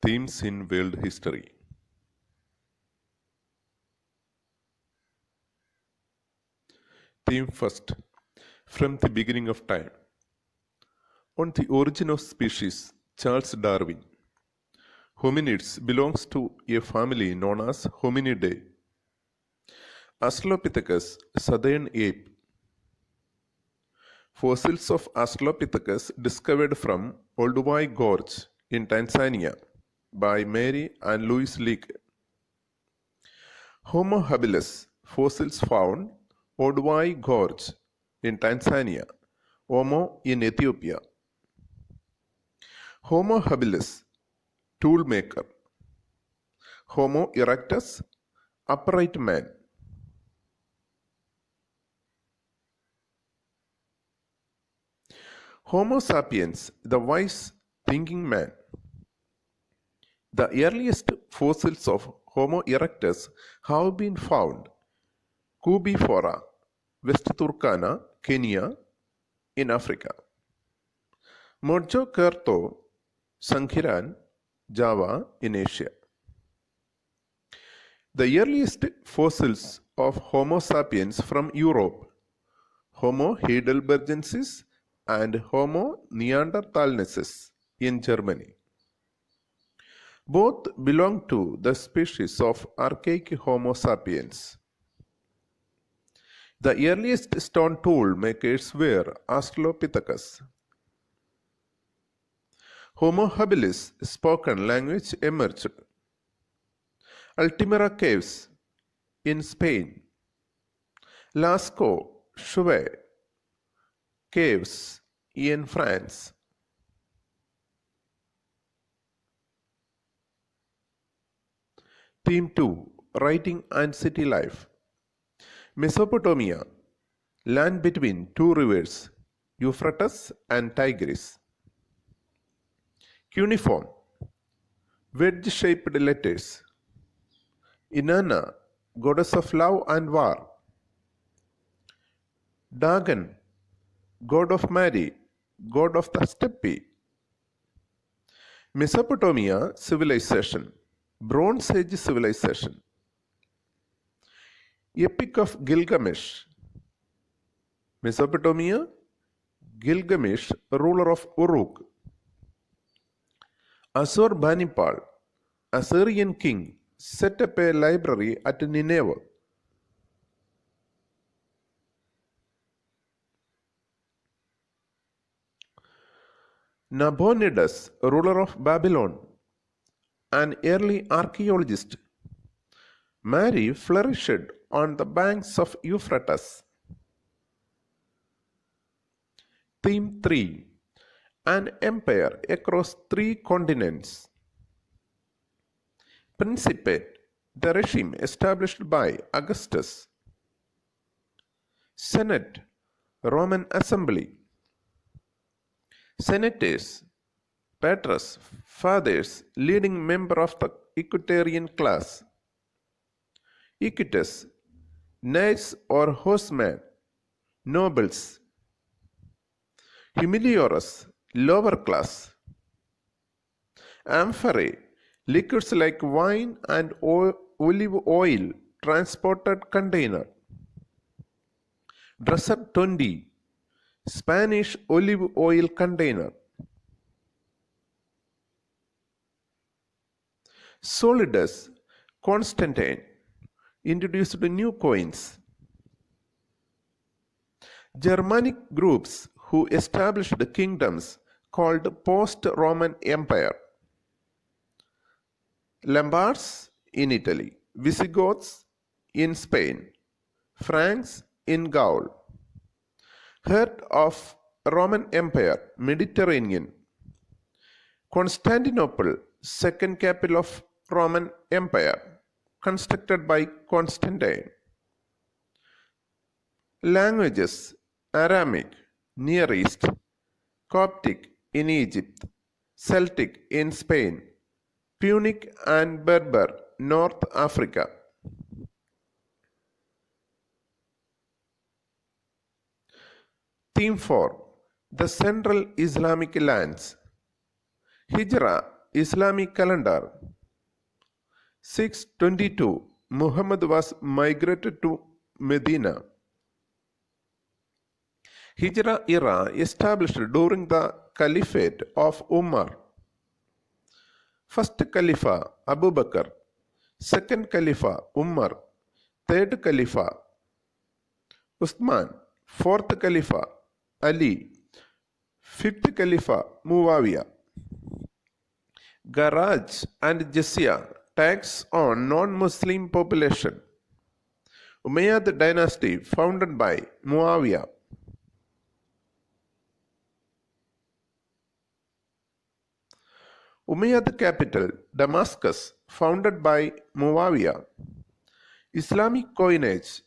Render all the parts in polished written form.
Themes in World History. Theme first. From the beginning of time. On the origin of species, Charles Darwin. Hominids belongs to a family known as Hominidae. Australopithecus, southern ape. Fossils of Australopithecus discovered from Olduvai Gorge in Tanzania by Mary and Louis Leake. Homo habilis, fossils found Olduvai Gorge in Tanzania, Omo in Ethiopia. Homo habilis, tool maker. Homo erectus, upright man. Homo sapiens, the wise thinking man. The earliest fossils of Homo erectus have been found Kubifora, West Turkana, Kenya, in Africa. Mojokerto, Sanghiran, Java, in Asia. The earliest fossils of Homo sapiens from Europe, Homo heidelbergensis and Homo neanderthalensis in Germany. Both belong to the species of archaic Homo sapiens. The earliest stone tool makers were Australopithecus. Homo habilis spoken language emerged. Altimira caves in Spain. Lascaux Chauvet caves in France. Theme 2. Writing and City Life. Mesopotamia, land between two rivers, Euphrates and Tigris. Cuneiform, wedge-shaped letters. Inanna, goddess of love and war. Dagon, god of Mary, god of the steppe. Mesopotamia civilization, Bronze Age civilization. Epic of Gilgamesh. Mesopotamia, Gilgamesh, ruler of Uruk. Assurbanipal, Assyrian king, set up a library at Nineveh. Nabonidus, ruler of Babylon, an early archaeologist. Mary flourished on the banks of Euphrates. Theme 3. An empire across 3 continents. Principate, the regime established by Augustus. Senate, Roman assembly. Senators, patres, fathers, leading member of the equestrian class. Equites, knights or horsemen, nobles. Humiliores, lower class. Amphorae, liquids like wine and olive oil, transported container. Dresser 20, Spanish olive oil container. Solidus, Constantine, introduced new coins. Germanic groups who established kingdoms called post-Roman Empire. Lombards in Italy, Visigoths in Spain, Franks in Gaul. Heart of Roman Empire, Mediterranean. Constantinople, second capital of Roman Empire, constructed by Constantine. Languages: Aramaic, Near East, Coptic in Egypt, Celtic in Spain, Punic and Berber, North Africa. Theme 4. The Central Islamic Lands. Hijra Islamic calendar. 622 Muhammad was migrated to Medina. Hijra era established during the Caliphate of Umar. First Caliph Abu Bakr, second Caliph Umar, third Caliph Uthman, fourth Caliph Ali, fifth Caliph Muawiyah. Garaj and Jizya tax on non-Muslim population. Umayyad dynasty founded by Muawiyah. Umayyad capital Damascus founded by Muawiyah. Islamic coinage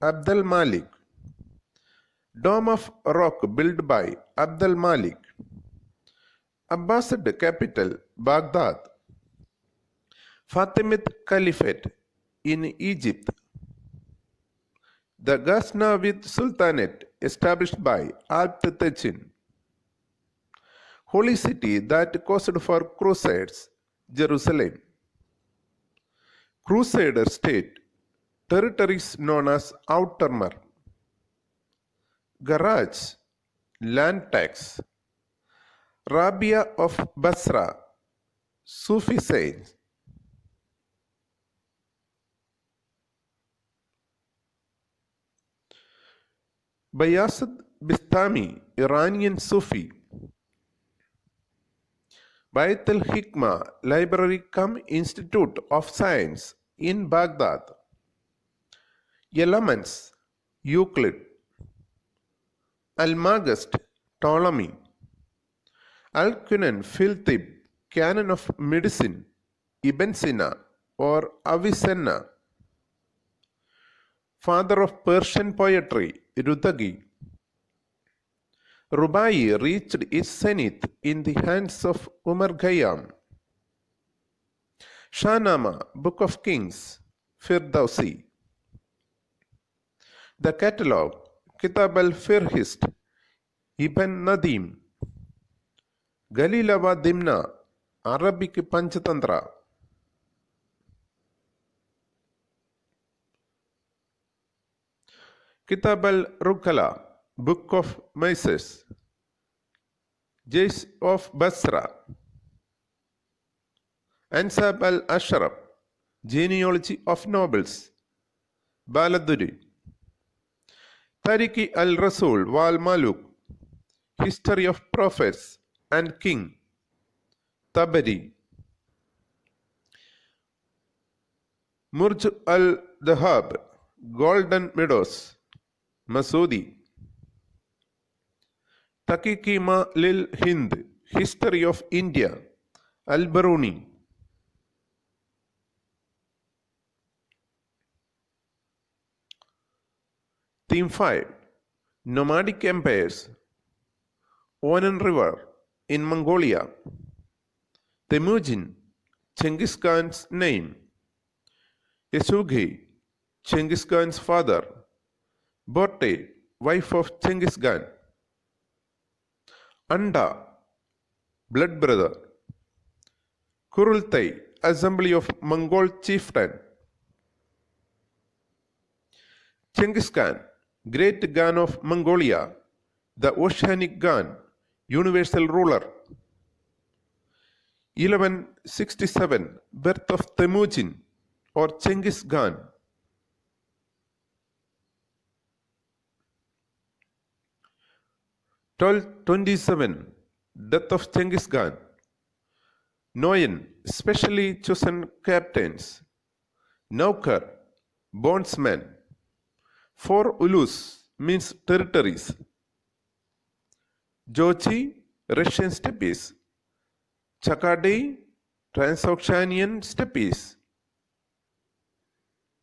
Abd al-Malik. Dome of Rock built by Abd al-Malik. Abbasid capital Baghdad. Fatimid Caliphate in Egypt. The Ghaznavid Sultanate established by Alp-Techin. Holy city that caused for crusades, Jerusalem. Crusader state, territories known as Outremer. Garage, land tax. Rabia of Basra, Sufi saints. Bayazid Bistami, Iranian Sufi. Bait al-Hikmah Library cum Institute of Science in Baghdad. Elements, Euclid. Almagest, Ptolemy. Al-Qunan Philtib, Canon of Medicine, Ibn Sina or Avicenna. Father of Persian poetry, Rudagi. Rubai reached its zenith in the hands of Umar Khayyam. Shahnama, Book of Kings, Firdausi. The Catalogue, Kitab al-Firhist, Ibn Nadim. Galilava Dimna, Arabic Panchatantra. Kitab al-Rukala, Book of Mises. Jays of Basra. Ansab al-Ashraf, Genealogy of Nobles. Baladuri. Tariqi al-Rasul wal Maluk, History of Prophets and King. Tabari. Murj al-Dhahab, Golden Meadows. Masudi. Takikima lil Hind, History of India. Al-Baruni. Theme 5. Nomadic Empires. Onan River in Mongolia. Temujin, Genghis Khan's name. Yasughi, Genghis Khan's father. Borte, wife of Genghis Khan. Anda, blood brother. Kurultai, assembly of Mongol chieftain. Genghis Khan, great Khan of Mongolia, the Oceanic Khan, universal ruler. 1167, birth of Temujin or Genghis Khan. 1227, death of Genghis Khan. Noyan, specially chosen captains. Naukar, bondsman. 4 ulus means territories. Jochi, Russian steppes. Chakadei, Transoxianian steppes.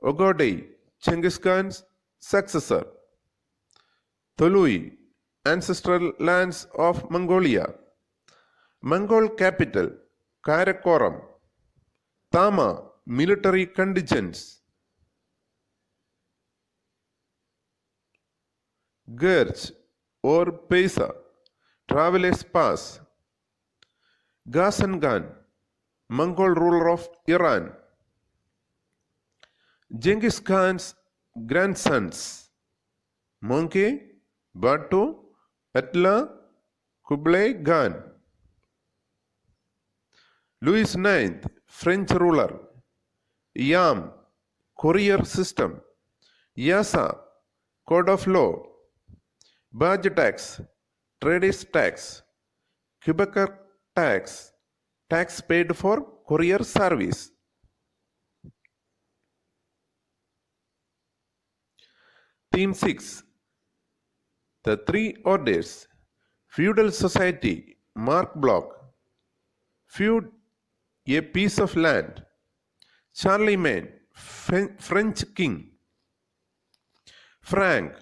Ogodei, Genghis Khan's successor. Tolui, ancestral lands of Mongolia. Mongol capital, Karakoram. Tama, military contingents. Gurj or Pesa, travelers pass. Ghazan Khan, Mongol ruler of Iran. Genghis Khan's grandsons, Möngke, Batu, Atla, Kublai Khan. Louis IX, French ruler. Yam, courier system. Yasa, code of law. Badge tax, traders tax. Quebecer tax, tax paid for courier service. Theme 6. The Three Orders. Feudal Society, Mark Bloch. Feud, a piece of land. Charlemagne, French king. Frank,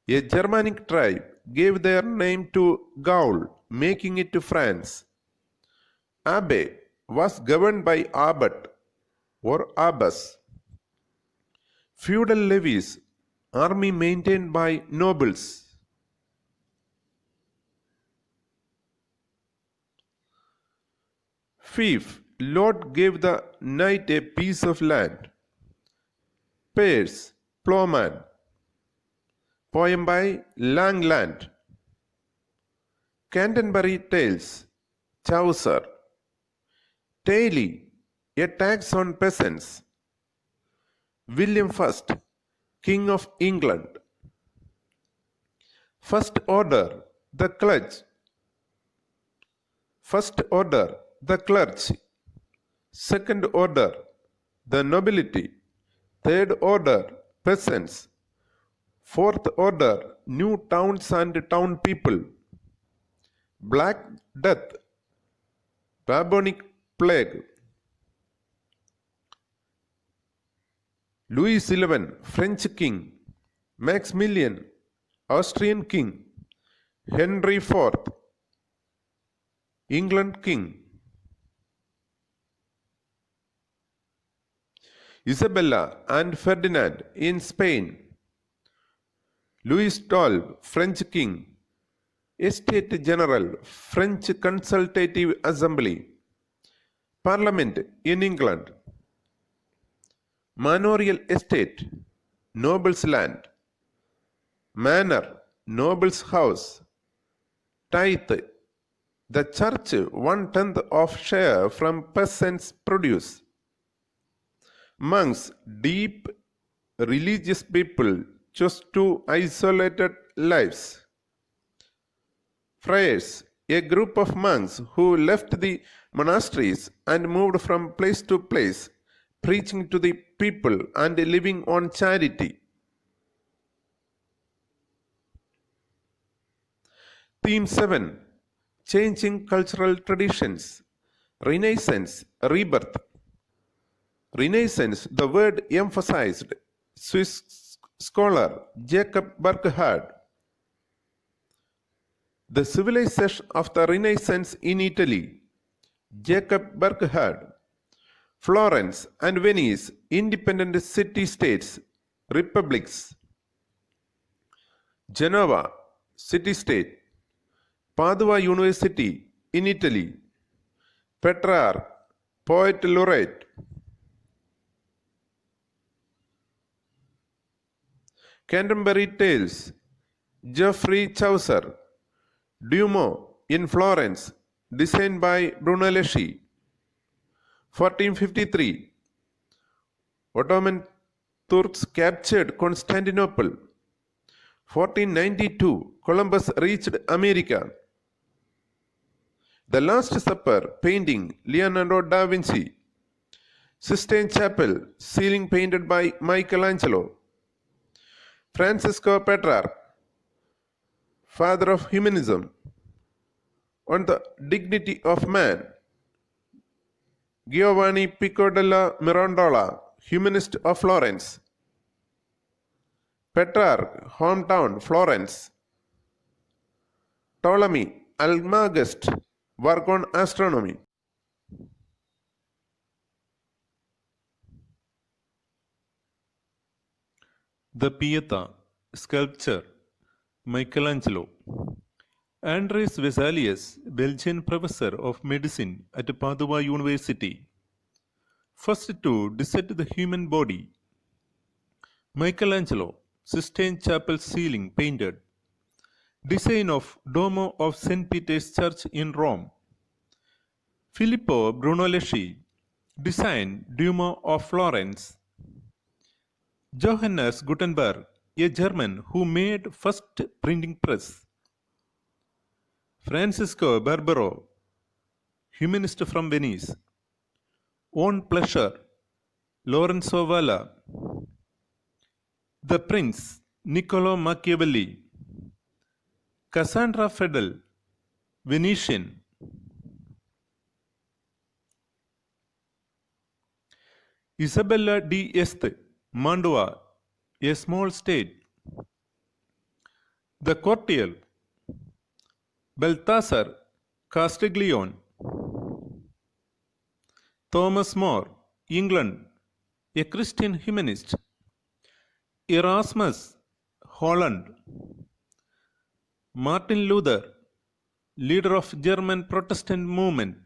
a Germanic tribe, gave their name to Gaul, making it France. Abbe was governed by abbot or abbess. Feudal levies, army maintained by nobles. Fief, Lord gave the knight a piece of land. Pears, Ploughman. Poem by Langland. Canterbury Tales, Chaucer. Taily, a tax on peasants. William I, King of England. First Order, the Clergy. First Order, the clergy. Second Order, the nobility. Third Order, peasants. Fourth Order, new towns and town people. Black Death, bubonic plague. Louis XI, French king. Maximilian, Austrian king. Henry IV, England king. Isabella and Ferdinand in Spain. Louis XII, French king. Estate General, French Consultative Assembly. Parliament in England. Manorial estate, noble's land. Manor, noble's house. Tithe, the church 1/10 of share from peasants' produce. Monks, deep religious people, chose two isolated lives. Friars, a group of monks who left the monasteries and moved from place to place, preaching to the people and living on charity. Theme 7. Changing cultural traditions. Renaissance, rebirth. Renaissance, the word emphasized. Swiss scholar Jacob Burckhardt. The civilization of the Renaissance in Italy. Jacob Burckhardt. Florence and Venice, independent city-states, republics. Genova, city-state. Padua University in Italy. Petrarch, poet laureate. Canterbury Tales, Geoffrey Chaucer. Duomo in Florence, designed by Brunelleschi. 1453. Ottoman Turks captured Constantinople. 1492. Columbus reached America. The Last Supper painting, Leonardo da Vinci. Sistine Chapel, ceiling painted by Michelangelo. Francisco Petrarch, father of humanism. On the dignity of man. Giovanni Pico della Mirandola, humanist of Florence. Petrarch, hometown, Florence. Ptolemy, Almagest, work on astronomy. The Pieta, sculpture, Michelangelo. Andreas Vesalius, Belgian professor of medicine at Padua University, first to dissect the human body. Michelangelo, Sistine Chapel ceiling painted. Design of Duomo of St. Peter's Church in Rome. Filippo Brunelleschi, designed Duomo of Florence. Johannes Gutenberg, a German who made first printing press. Francisco Barbero, humanist from Venice. Own pleasure, Lorenzo Valla. The Prince, Niccolo Machiavelli. Cassandra Fedel, Venetian. Isabella di Este, Mantua, a small state. The Courtier, Balthasar Castiglione. Thomas More, England, a Christian humanist. Erasmus, Holland. Martin Luther, leader of German Protestant movement.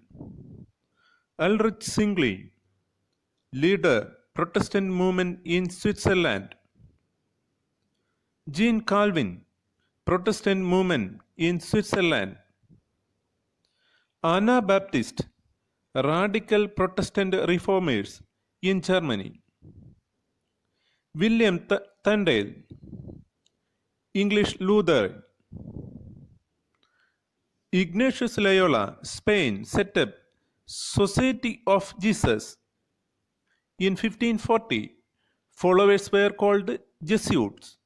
Ulrich Zwingli, leader Protestant movement in Switzerland. Jean Calvin, Protestant movement in Switzerland. Anna Baptist, radical Protestant reformers in Germany. William Tyndale, English Lutheran. Ignatius Loyola, Spain, set up Society of Jesus. In 1540, followers were called Jesuits.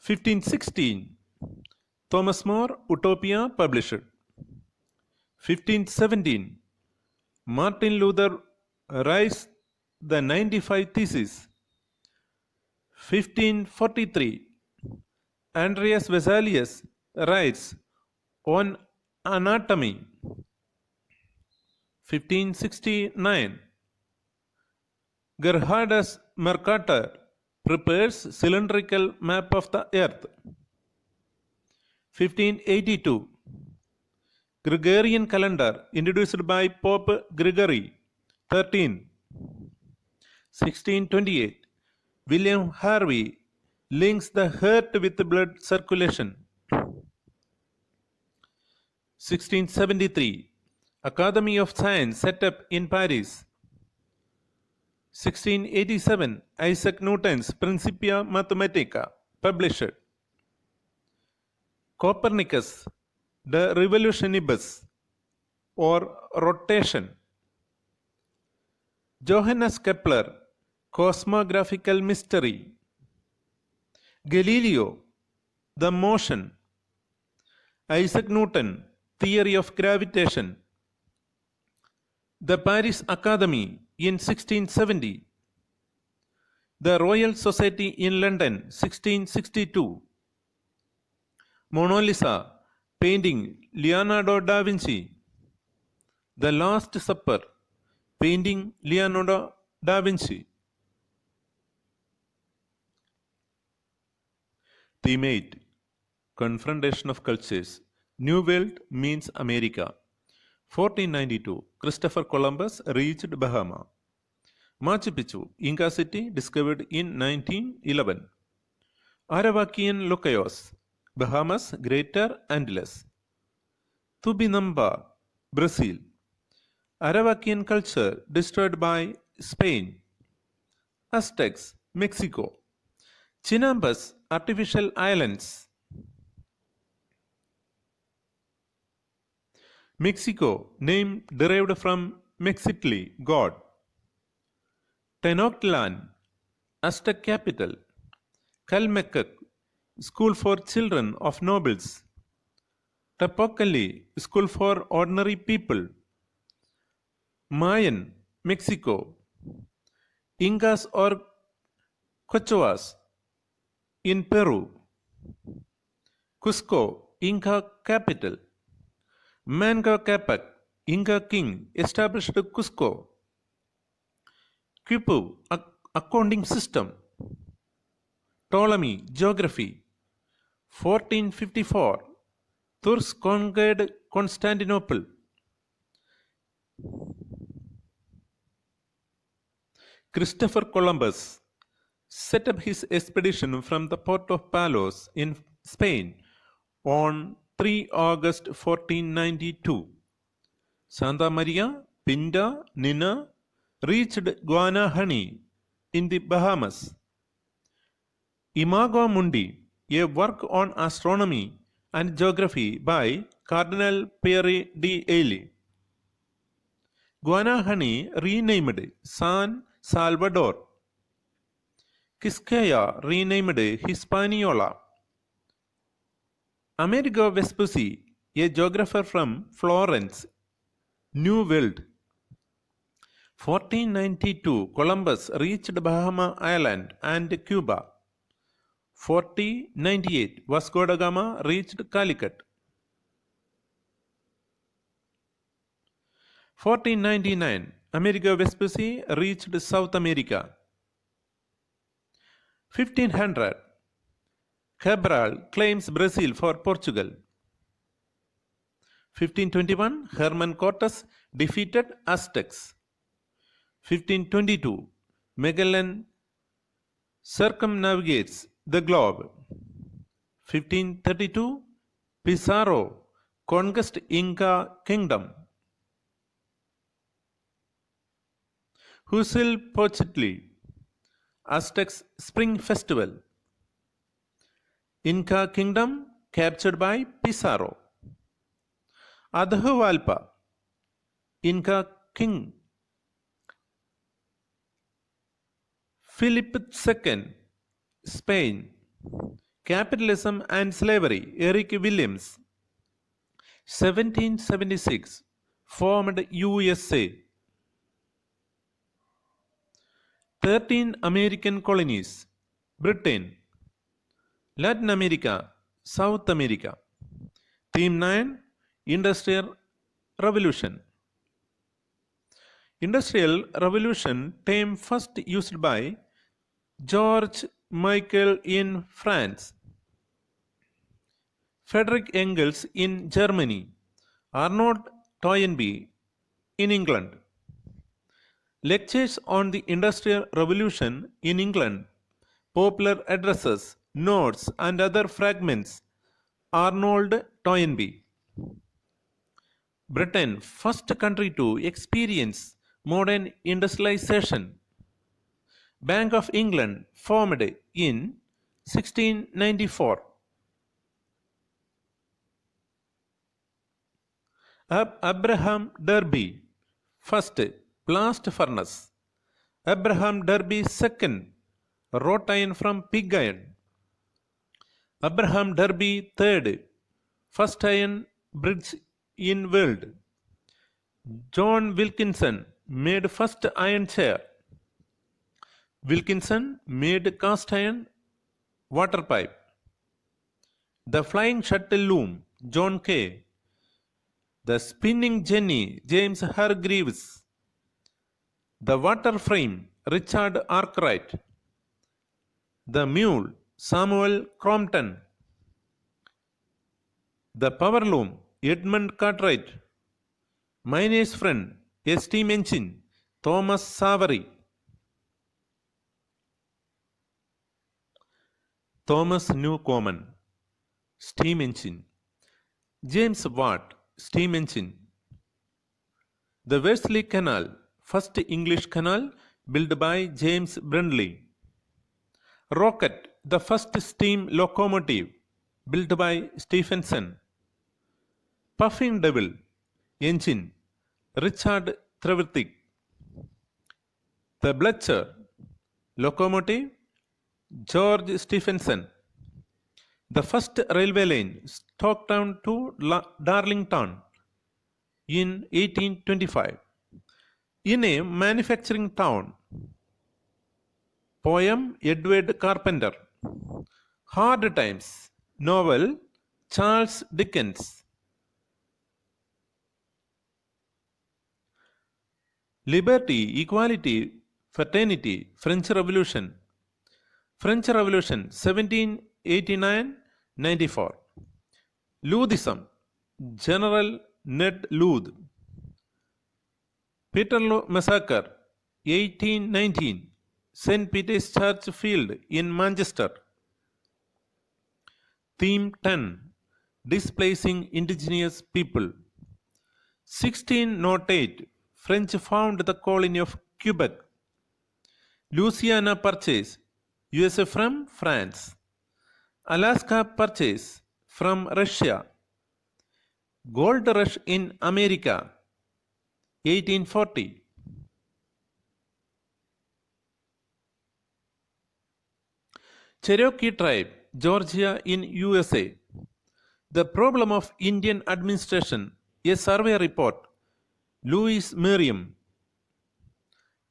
1516, Thomas More, Utopia, published. 1517, Martin Luther writes the 95 Theses. 1543, Andreas Vesalius writes on anatomy. 1569, Gerhardus Mercator prepares cylindrical map of the earth. 1582, Gregorian calendar introduced by Pope Gregory XIII. 1628, William Harvey links the heart with blood circulation. 1673, Academy of Science set up in Paris. 1687, Isaac Newton's Principia Mathematica, published. Copernicus, De Revolutionibus, or Rotation. Johannes Kepler, Cosmographical Mystery. Galileo, The Motion. Isaac Newton, Theory of Gravitation. The Paris Academy in 1670. The Royal Society in London, 1662. Mona Lisa, painting Leonardo da Vinci. The Last Supper, painting Leonardo da Vinci. Theme 8, Confrontation of Cultures. New World means America. 1492, Christopher Columbus reached Bahama. Machu Picchu, Inca city, discovered in 1911. Aravakian Lucayos, Bahamas, Greater Antilles. Tupinamba, Brazil. Aravakian culture destroyed by Spain. Aztecs, Mexico. Chinambas, artificial islands. Mexico, name derived from Mexitli, God. Tenochtitlan, Aztec capital. Calmecac, school for children of nobles. Tapocali, school for ordinary people. Mayan, Mexico. Incas or Quichuas in Peru. Cusco, Inca capital. Manco Capac, Inca king, established Cusco. Quipu, accounting system. Ptolemy, geography. 1454, Turks conquered Constantinople. Christopher Columbus set up his expedition from the port of Palos in Spain on 3 August 1492. Santa Maria Pinta Nina reached Guanahani in the Bahamas. Imago Mundi, a work on astronomy and geography by Cardinal Pierre de Ailly. Guanahani renamed San Salvador. Quisqueya renamed Hispaniola. Amerigo Vespucci, a geographer from Florence, New World. 1492, Columbus reached Bahama Island and Cuba. 1498, Vasco da Gama reached Calicut. 1499, Amerigo Vespucci reached South America. 1500, Cabral claims Brazil for Portugal. 1521, Herman Cortes defeated Aztecs. 1522, Magellan circumnavigates the globe. 1532, Pizarro conquests Inca kingdom. Huitzilopochtli, Aztecs spring festival. Inca kingdom captured by Pizarro. Atahualpa, Inca king. Philip II, Spain. Capitalism and slavery, Eric Williams. 1776, formed USA. 13 American colonies, Britain. Latin America, South America. Theme 9, Industrial Revolution. Industrial Revolution term first used by George Michael in France, Frederick Engels in Germany, Arnold Toynbee in England. Lectures on the Industrial Revolution in England, popular addresses, notes and other fragments, Arnold Toynbee. Britain, first country to experience modern industrialization. Bank of England formed in 1694. Abraham Derby, first blast furnace. Abraham Derby second, wrought iron from pig iron. Abraham Derby third, first iron bridge in world. John Wilkinson made first iron chair. Wilkinson made cast iron water pipe. The flying shuttle loom, John Kay. The spinning jenny, James Hargreaves. The water frame, Richard Arkwright. The mule, Samuel Crompton. The power loom, Edmund Cartwright. Miner's friend, a steam engine, Thomas Savery. Thomas Newcomen, steam engine. James Watt, steam engine. The Wesley Canal, first English canal built by James Brindley. Rocket, the first steam locomotive built by Stephenson. Puffing Devil, engine, Richard Trevithick. The Bletcher, locomotive, George Stephenson. The first railway line, Stockton to Darlington, in 1825. In a manufacturing town. Poem, Edward Carpenter. Hard Times, novel, Charles Dickens. Liberty, equality, fraternity, French Revolution. French Revolution, 1789-94. Ludism, General Ned Ludd. Peterloo Massacre, 1819, St. Peter's Church Field in Manchester. Theme 10, Displacing Indigenous People. 1608, French found the colony of Quebec. Louisiana Purchase, USA from France. Alaska Purchase from Russia. Gold Rush in America, 1840. Cherokee Tribe, Georgia in USA. The Problem of Indian Administration, a survey report, Louis Merriam.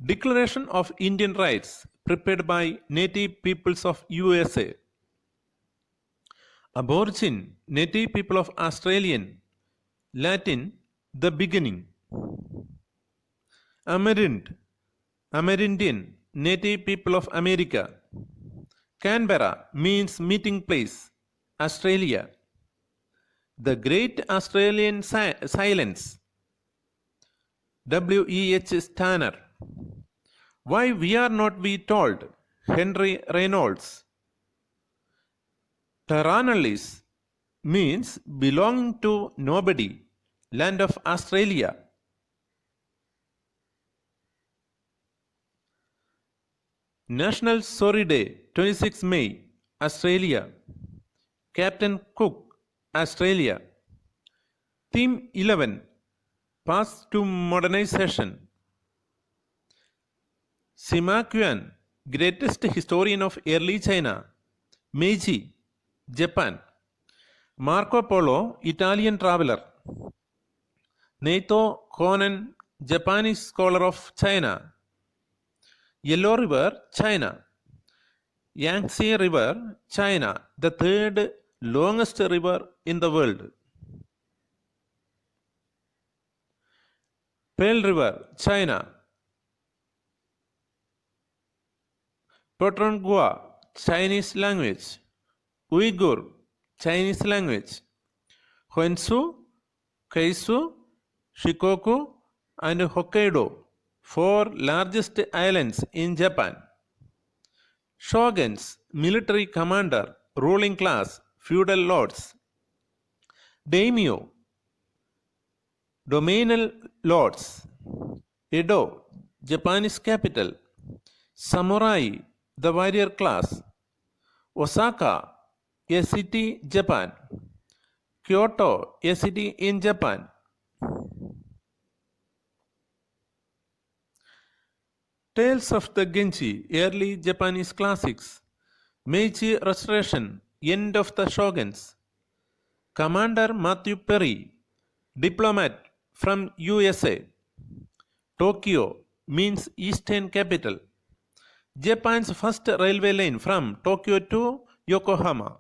Declaration of Indian Rights, prepared by Native Peoples of USA. Aborigine, Native People of Australian, Latin, the beginning. Amerindian, Native People of America. Canberra means meeting place, Australia. The Great Australian Silence, W.E.H. Stanner. Why we are not we told, Henry Reynolds. Terranullis means belonging to nobody, land of Australia. National Sorry Day, 26 May, Australia. Captain Cook, Australia. Theme 11, Path to Modernization. Sima Qian, greatest historian of early China. Meiji, Japan. Marco Polo, Italian traveler. Neito Konen, Japanese scholar of China. Yellow River, China. Yangtze River, China, the third longest river in the world. Pearl River, China. Patongua, Chinese language. Uyghur, Chinese language. Honshu, Kyushu, Shikoku, and Hokkaido, four largest islands in Japan. Shoguns, military commander, ruling class, feudal lords. Daimyo, domainal lords. Edo, Japanese capital. Samurai, the warrior class. Osaka, a city, Japan. Kyoto, a city in Japan. Tales of the Genji, early Japanese classics. Meiji Restoration, end of the shoguns. Commander Matthew Perry, diplomat from USA. Tokyo means eastern capital. Japan's first railway line from Tokyo to Yokohama.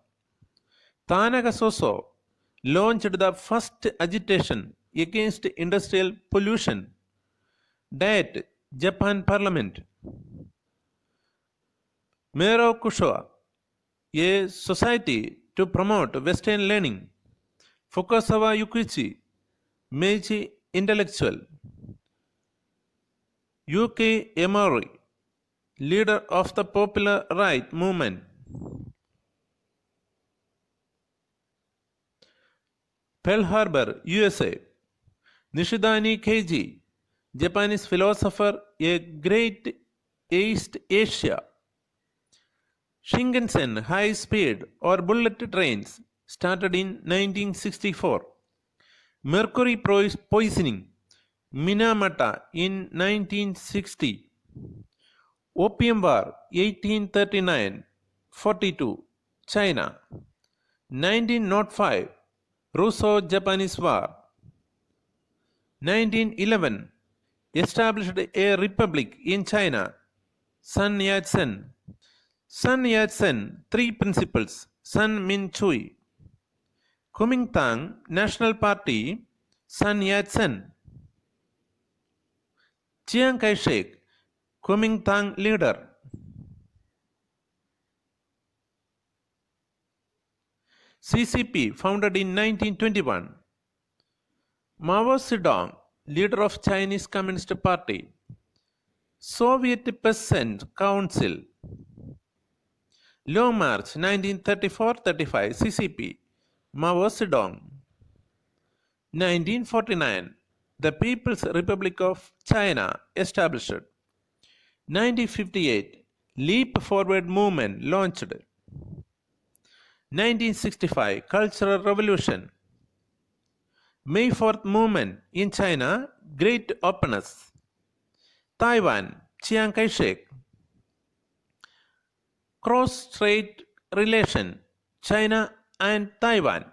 Tanaka Soso launched the first agitation against industrial pollution. Diet, Japan Parliament. Meiro Kusho, a society to promote Western learning. Fukasawa Yukichi, Meiji intellectual. Yuki Emori, leader of the popular right movement. Pearl Harbor, USA. Nishidani Keiji, Japanese philosopher, a great East Asia. Shinkansen high speed or bullet trains started in 1964. Mercury poisoning, Minamata in 1960. Opium War, 1839-42, China. 1905, Russo-Japanese War. 1911, established a republic in China, Sun Yat-sen. Sun Yat-sen, three principles, Sun Min Chui. Kuomintang National Party, Sun Yat-sen. Chiang Kai-shek, Kuomintang leader. CCP, founded in 1921. Mao Zedong, leader of Chinese Communist Party. Soviet Peasant Council. Long March 1934-35 CCP. Mao Zedong. 1949. The People's Republic of China established. 1958. Leap Forward Movement launched. 1965. Cultural Revolution. May 4th Movement in China, Great Openness. Taiwan, Chiang Kai-shek. Cross-strait relation, China and Taiwan.